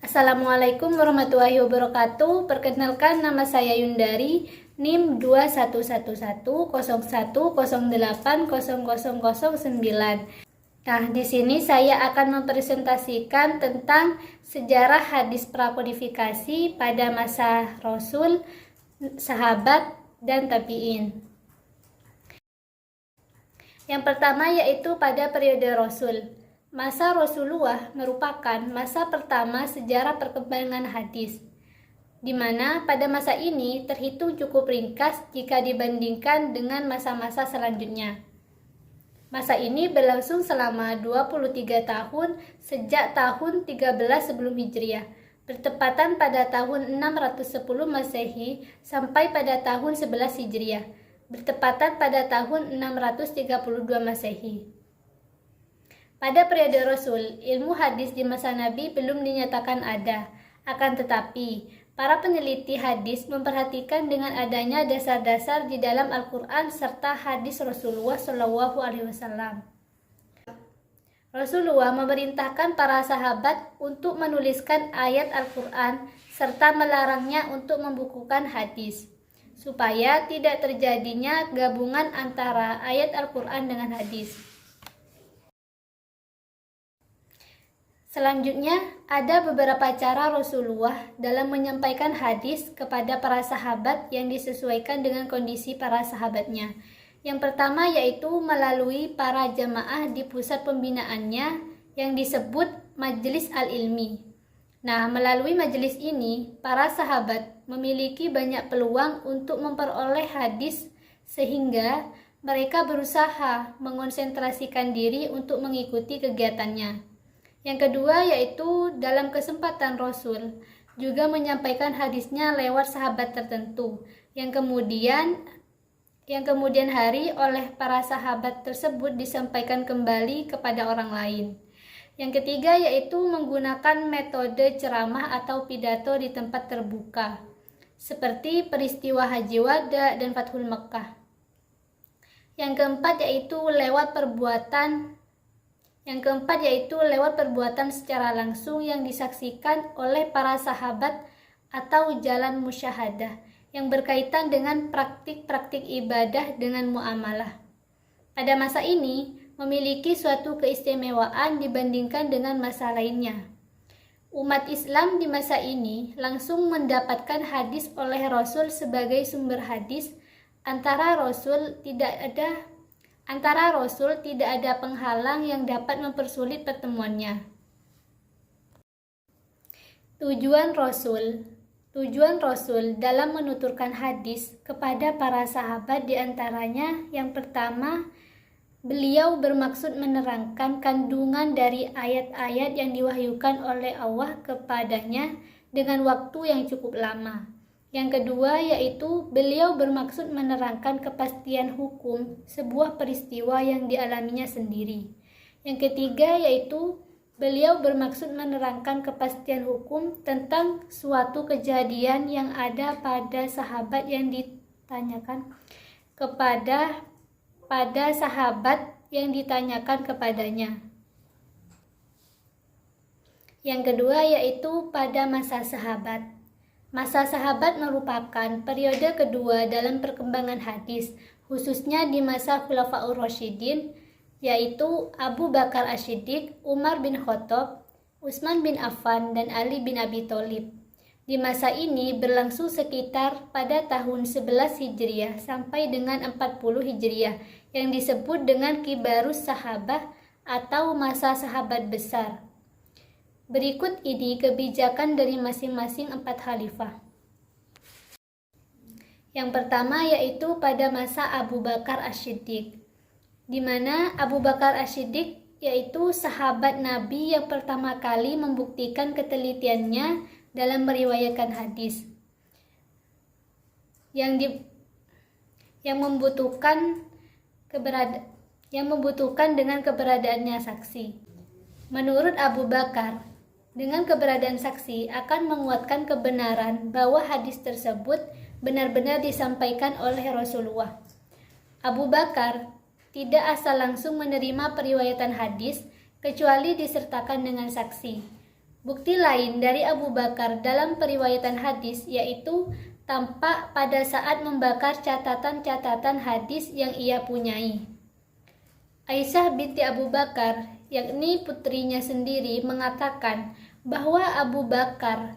Assalamualaikum warahmatullahi wabarakatuh. Perkenalkan, nama saya Yundari, NIM 211101080009. Nah, di sini saya akan mempresentasikan tentang sejarah hadis prakodifikasi pada masa Rasul, sahabat, dan tabi'in. Yang pertama yaitu pada periode Rasul. Masa Rasulullah merupakan masa pertama sejarah perkembangan hadis, di mana pada masa ini terhitung cukup ringkas jika dibandingkan dengan masa-masa selanjutnya. Masa ini berlangsung selama 23 tahun sejak tahun 13 sebelum Hijriah, bertepatan pada tahun 610 Masehi sampai pada tahun 11 Hijriah, bertepatan pada tahun 632 Masehi. Pada periode Rasul, ilmu hadis di masa Nabi belum dinyatakan ada. Akan tetapi, para peneliti hadis memperhatikan dengan adanya dasar-dasar di dalam Al-Quran serta hadis Rasulullah SAW. Rasulullah memerintahkan para sahabat untuk menuliskan ayat Al-Quran serta melarangnya untuk membukukan hadis, supaya tidak terjadinya gabungan antara ayat Al-Quran dengan hadis. Selanjutnya, ada beberapa cara Rasulullah dalam menyampaikan hadis kepada para sahabat yang disesuaikan dengan kondisi para sahabatnya. Yang pertama yaitu melalui para jamaah di pusat pembinaannya yang disebut Majelis Al-Ilmi. Nah, melalui majelis ini, para sahabat memiliki banyak peluang untuk memperoleh hadis sehingga mereka berusaha mengonsentrasikan diri untuk mengikuti kegiatannya. Yang kedua yaitu dalam kesempatan Rasul juga menyampaikan hadisnya lewat sahabat tertentu yang kemudian hari oleh para sahabat tersebut disampaikan kembali kepada orang lain. Yang ketiga yaitu menggunakan metode ceramah atau pidato di tempat terbuka seperti peristiwa Haji Wada dan Fathul Mekkah. Yang keempat yaitu lewat perbuatan secara langsung yang disaksikan oleh para sahabat atau jalan musyahadah yang berkaitan dengan praktik-praktik ibadah dengan muamalah. Pada masa ini memiliki suatu keistimewaan dibandingkan dengan masa lainnya. Umat Islam di masa ini langsung mendapatkan hadis oleh Rasul sebagai sumber hadis. Antara Rasul tidak ada penghalang yang dapat mempersulit pertemuannya. Tujuan Rasul dalam menuturkan hadis kepada para sahabat diantaranya yang pertama, beliau bermaksud menerangkan kandungan dari ayat-ayat yang diwahyukan oleh Allah kepadanya dengan waktu yang cukup lama. Yang kedua yaitu beliau bermaksud menerangkan kepastian hukum sebuah peristiwa yang dialaminya sendiri. Yang ketiga yaitu beliau bermaksud menerangkan kepastian hukum tentang suatu kejadian yang ada pada sahabat yang ditanyakan kepadanya. Yang kedua yaitu pada masa sahabat. Masa sahabat merupakan periode kedua dalam perkembangan hadis, khususnya di masa Khulafaur Rasyidin, yaitu Abu Bakar As-Siddiq, Umar bin Khattab, Utsman bin Affan, dan Ali bin Abi Thalib. Di masa ini berlangsung sekitar pada tahun 11 Hijriah sampai dengan 40 Hijriah, yang disebut dengan Kibarus Sahabah atau masa sahabat besar. Berikut ini kebijakan dari masing-masing 4 khalifah. Yang pertama yaitu pada masa Abu Bakar As-Siddiq, di mana Abu Bakar As-Siddiq yaitu sahabat Nabi yang pertama kali membuktikan ketelitiannya dalam meriwayatkan hadis yang membutuhkan dengan keberadaannya saksi. Menurut Abu Bakar, dengan keberadaan saksi akan menguatkan kebenaran bahwa hadis tersebut benar-benar disampaikan oleh Rasulullah. Abu Bakar tidak asal langsung menerima periwayatan hadis kecuali disertakan dengan saksi. Bukti lain dari Abu Bakar dalam periwayatan hadis yaitu tampak pada saat membakar catatan-catatan hadis yang ia punyai. Aisyah binti Abu Bakar, yakni putrinya sendiri, mengatakan bahwa Abu Bakar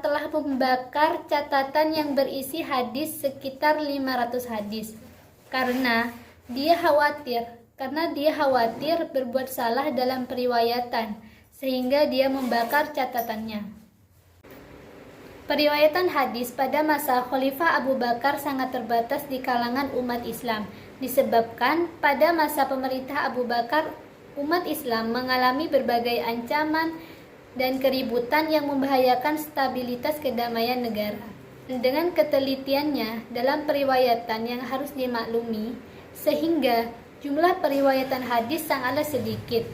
telah membakar catatan yang berisi hadis sekitar 500 hadis karena dia khawatir berbuat salah dalam periwayatan sehingga dia membakar catatannya. Periwayatan hadis pada masa Khalifah Abu Bakar sangat terbatas di kalangan umat Islam, disebabkan pada masa pemerintah Abu Bakar, umat Islam mengalami berbagai ancaman dan keributan yang membahayakan stabilitas kedamaian negara. Dengan ketelitiannya dalam periwayatan yang harus dimaklumi, sehingga jumlah periwayatan hadis sangatlah sedikit.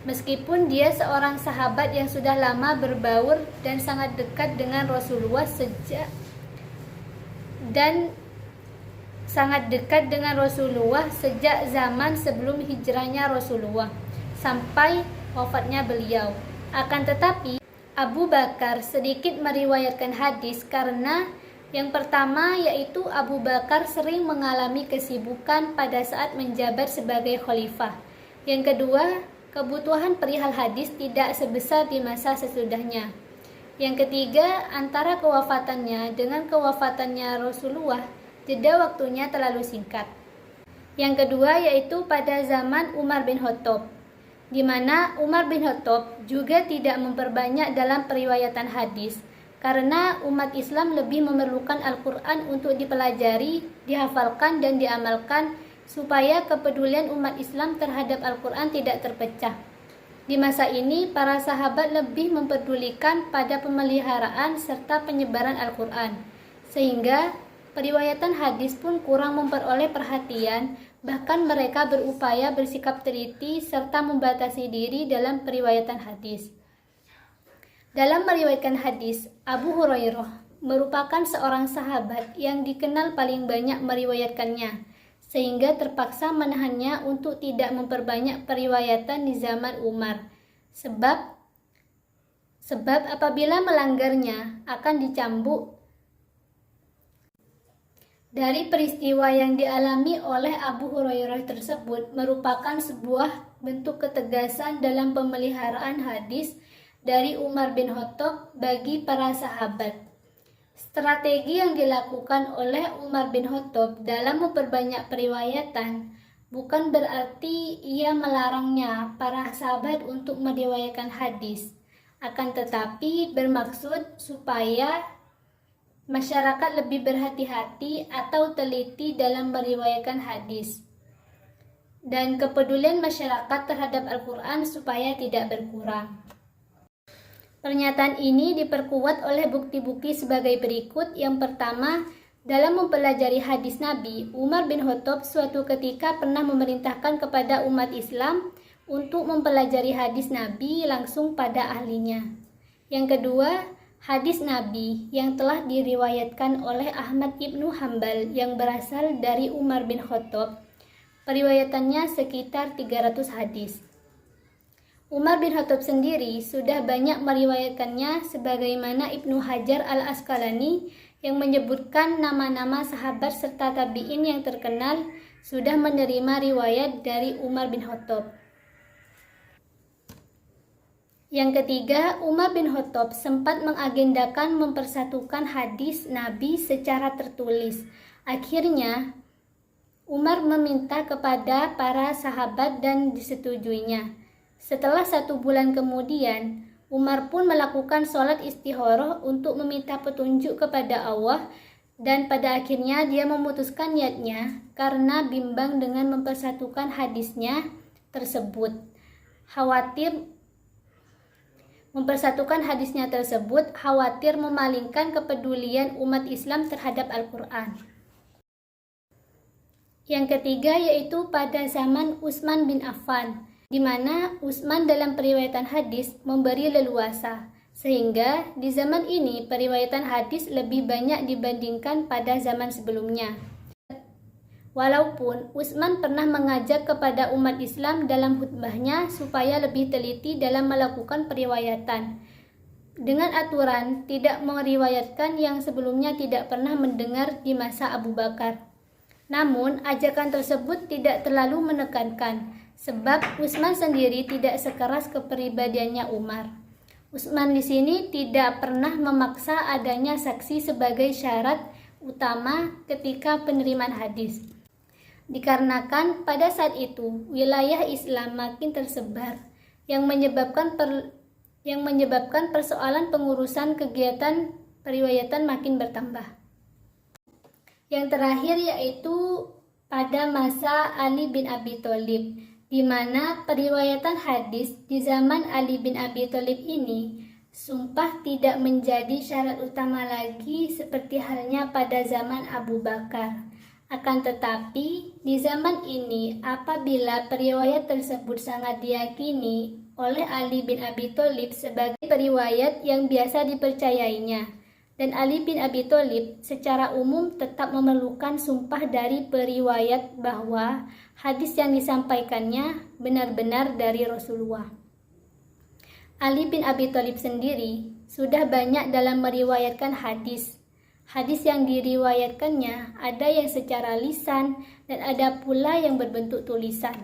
Meskipun dia seorang sahabat yang sudah lama berbaur dan sangat dekat dengan Rasulullah sejak zaman sebelum hijrahnya Rasulullah sampai wafatnya beliau. Akan tetapi Abu Bakar sedikit meriwayatkan hadis karena yang pertama yaitu Abu Bakar sering mengalami kesibukan pada saat menjabat sebagai khalifah. Yang kedua, kebutuhan perihal hadis tidak sebesar di masa sesudahnya. Yang ketiga, antara kewafatannya dengan kewafatannya Rasulullah, jeda waktunya terlalu singkat. Yang kedua yaitu pada zaman Umar bin Khattab, di mana Umar bin Khattab juga tidak memperbanyak dalam periwayatan hadis, karena umat Islam lebih memerlukan Al-Quran untuk dipelajari, dihafalkan, dan diamalkan, supaya kepedulian umat Islam terhadap Al-Quran tidak terpecah. Di masa ini, para sahabat lebih mempedulikan pada pemeliharaan serta penyebaran Al-Quran, sehingga periwayatan hadis pun kurang memperoleh perhatian, bahkan mereka berupaya bersikap teliti serta membatasi diri dalam periwayatan hadis. Dalam meriwayatkan hadis, Abu Hurairah merupakan seorang sahabat yang dikenal paling banyak meriwayatkannya, sehingga terpaksa menahannya untuk tidak memperbanyak periwayatan di zaman Umar. Sebab apabila melanggarnya akan dicambuk. Dari peristiwa yang dialami oleh Abu Hurairah tersebut merupakan sebuah bentuk ketegasan dalam pemeliharaan hadis dari Umar bin Khattab bagi para sahabat. Strategi yang dilakukan oleh Umar bin Khattab dalam memperbanyak periwayatan bukan berarti ia melarangnya para sahabat untuk meriwayatkan hadis, akan tetapi bermaksud supaya masyarakat lebih berhati-hati atau teliti dalam meriwayatkan hadis, dan kepedulian masyarakat terhadap Al-Quran supaya tidak berkurang. Pernyataan ini diperkuat oleh bukti-bukti sebagai berikut. Yang pertama, dalam mempelajari hadis Nabi, Umar bin Khattab suatu ketika pernah memerintahkan kepada umat Islam untuk mempelajari hadis Nabi langsung pada ahlinya. Yang kedua, hadis Nabi yang telah diriwayatkan oleh Ahmad ibnu Hanbal yang berasal dari Umar bin Khattab, periwayatannya sekitar 300 hadis. Umar bin Khattab sendiri sudah banyak meriwayatkannya, sebagaimana Ibnu Hajar al-Asqalani yang menyebutkan nama-nama sahabat serta tabi'in yang terkenal sudah menerima riwayat dari Umar bin Khattab. Yang ketiga, Umar bin Khattab sempat mengagendakan mempersatukan hadis Nabi secara tertulis. Akhirnya, Umar meminta kepada para sahabat dan disetujuinya. Setelah 1 bulan kemudian, Umar pun melakukan sholat istikharah untuk meminta petunjuk kepada Allah, dan pada akhirnya dia memutuskan niatnya karena bimbang dengan mempersatukan hadisnya tersebut. Khawatir memalingkan kepedulian umat Islam terhadap Al-Quran. Yang ketiga yaitu pada zaman Utsman bin Affan, di mana Utsman dalam periwayatan hadis memberi leluasa, sehingga di zaman ini periwayatan hadis lebih banyak dibandingkan pada zaman sebelumnya. Walaupun Utsman pernah mengajak kepada umat Islam dalam khutbahnya supaya lebih teliti dalam melakukan periwayatan, dengan aturan tidak meriwayatkan yang sebelumnya tidak pernah mendengar di masa Abu Bakar. Namun, ajakan tersebut tidak terlalu menekankan, sebab Utsman sendiri tidak sekeras kepribadiannya Umar. Utsman di sini tidak pernah memaksa adanya saksi sebagai syarat utama ketika penerimaan hadis. Dikarenakan pada saat itu wilayah Islam makin tersebar yang menyebabkan persoalan pengurusan kegiatan periwayatan makin bertambah. Yang terakhir yaitu pada masa Ali bin Abi Thalib, di mana periwayatan hadis di zaman Ali bin Abi Thalib ini sumpah tidak menjadi syarat utama lagi seperti halnya pada zaman Abu Bakar. Akan tetapi, di zaman ini apabila periwayat tersebut sangat diyakini oleh Ali bin Abi Thalib sebagai periwayat yang biasa dipercayainya, dan Ali bin Abi Thalib secara umum tetap memerlukan sumpah dari periwayat bahwa hadis yang disampaikannya benar-benar dari Rasulullah. Ali bin Abi Thalib sendiri sudah banyak dalam meriwayatkan hadis. Hadis yang diriwayatkannya ada yang secara lisan dan ada pula yang berbentuk tulisan.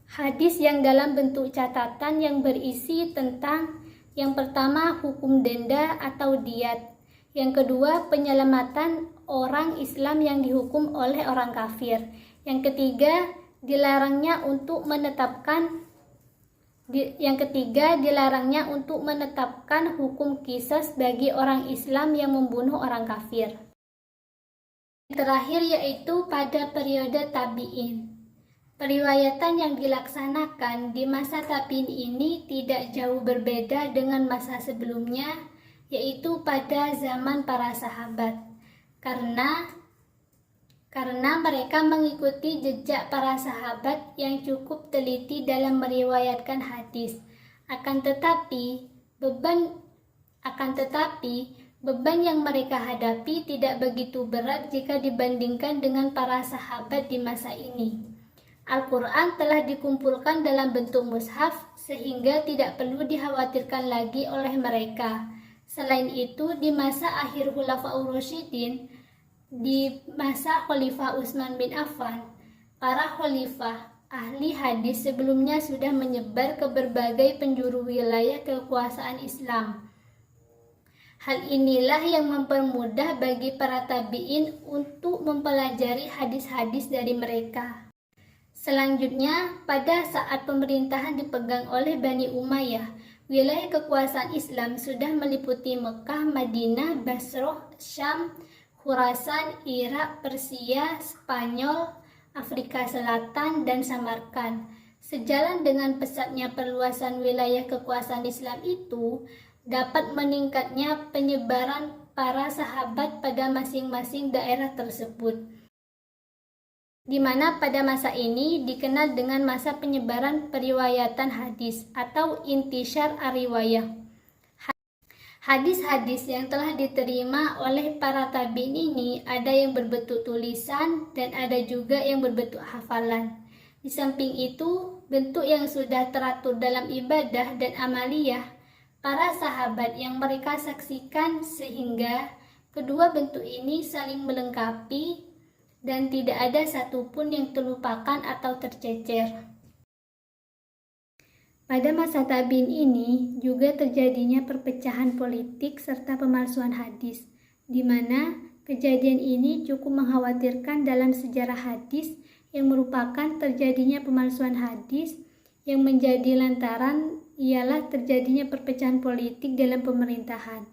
Hadis yang dalam bentuk catatan yang berisi tentang yang pertama hukum denda atau diat, yang kedua penyelamatan orang Islam yang dihukum oleh orang kafir, yang ketiga dilarangnya untuk menetapkan hukum qisas bagi orang Islam yang membunuh orang kafir. Yang terakhir yaitu pada periode tabi'in. Periwayatan yang dilaksanakan di masa tabi'in ini tidak jauh berbeda dengan masa sebelumnya, yaitu pada zaman para sahabat. Karena mereka mengikuti jejak para sahabat yang cukup teliti dalam meriwayatkan hadis. Akan tetapi, beban yang mereka hadapi tidak begitu berat jika dibandingkan dengan para sahabat di masa ini. Al-Quran telah dikumpulkan dalam bentuk mushaf sehingga tidak perlu dikhawatirkan lagi oleh mereka. Selain itu, di masa akhir Khulafaur Rasyidin, di masa Khalifah Utsman bin Affan, para khalifah ahli hadis sebelumnya sudah menyebar ke berbagai penjuru wilayah kekuasaan Islam. Hal inilah yang mempermudah bagi para tabi'in untuk mempelajari hadis-hadis dari mereka. Selanjutnya, pada saat pemerintahan dipegang oleh Bani Umayyah, wilayah kekuasaan Islam sudah meliputi Mekah, Madinah, Basrah, Syam, Khurasan, Irak, Persia, Spanyol, Afrika Selatan, dan Samarkand. Sejalan dengan pesatnya perluasan wilayah kekuasaan Islam itu, dapat meningkatnya penyebaran para sahabat pada masing-masing daerah tersebut, di mana pada masa ini dikenal dengan masa penyebaran periwayatan hadis atau intishar ar-riwayah. Hadis-hadis yang telah diterima oleh para tabi'in ini ada yang berbentuk tulisan dan ada juga yang berbentuk hafalan. Di samping itu, bentuk yang sudah teratur dalam ibadah dan amaliyah para sahabat yang mereka saksikan sehingga kedua bentuk ini saling melengkapi dan tidak ada satupun yang terlupakan atau tercecer. Pada masa tabi'in ini juga terjadinya perpecahan politik serta pemalsuan hadis, di mana kejadian ini cukup mengkhawatirkan dalam sejarah hadis yang merupakan terjadinya pemalsuan hadis yang menjadi lantaran ialah terjadinya perpecahan politik dalam pemerintahan.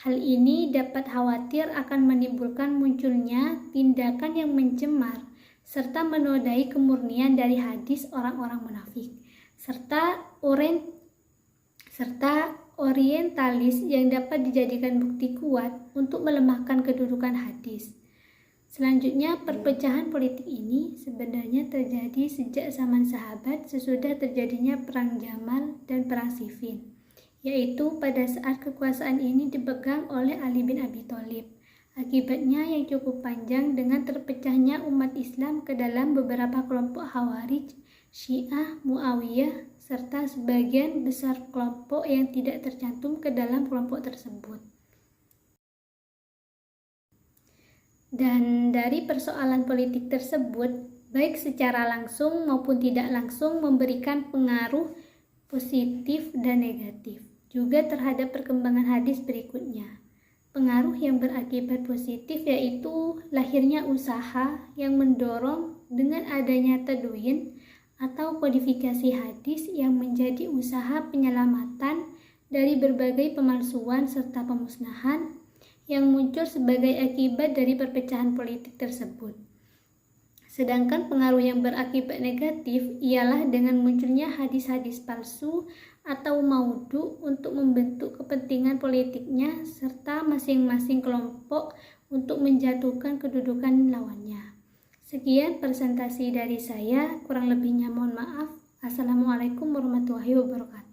Hal ini dapat khawatir akan menimbulkan munculnya tindakan yang mencemar serta menodai kemurnian dari hadis orang-orang munafik, serta orientalis yang dapat dijadikan bukti kuat untuk melemahkan kedudukan hadis. Selanjutnya, perpecahan politik ini sebenarnya terjadi sejak zaman sahabat sesudah terjadinya Perang Jamal dan Perang Siffin, yaitu pada saat kekuasaan ini dipegang oleh Ali bin Abi Thalib. Akibatnya yang cukup panjang dengan terpecahnya umat Islam ke dalam beberapa kelompok Khawarij, Syiah, Muawiyah, serta sebagian besar kelompok yang tidak tercantum ke dalam kelompok tersebut. Dan dari persoalan politik tersebut, baik secara langsung maupun tidak langsung memberikan pengaruh positif dan negatif juga terhadap perkembangan hadis berikutnya. Pengaruh yang berakibat positif yaitu lahirnya usaha yang mendorong dengan adanya tadwin atau kodifikasi hadis yang menjadi usaha penyelamatan dari berbagai pemalsuan serta pemusnahan yang muncul sebagai akibat dari perpecahan politik tersebut. Sedangkan pengaruh yang berakibat negatif ialah dengan munculnya hadis-hadis palsu atau maudhu untuk membentuk kepentingan politiknya serta masing-masing kelompok untuk menjatuhkan kedudukan lawannya. Sekian presentasi dari saya, kurang lebihnya mohon maaf. Assalamualaikum warahmatullahi wabarakatuh.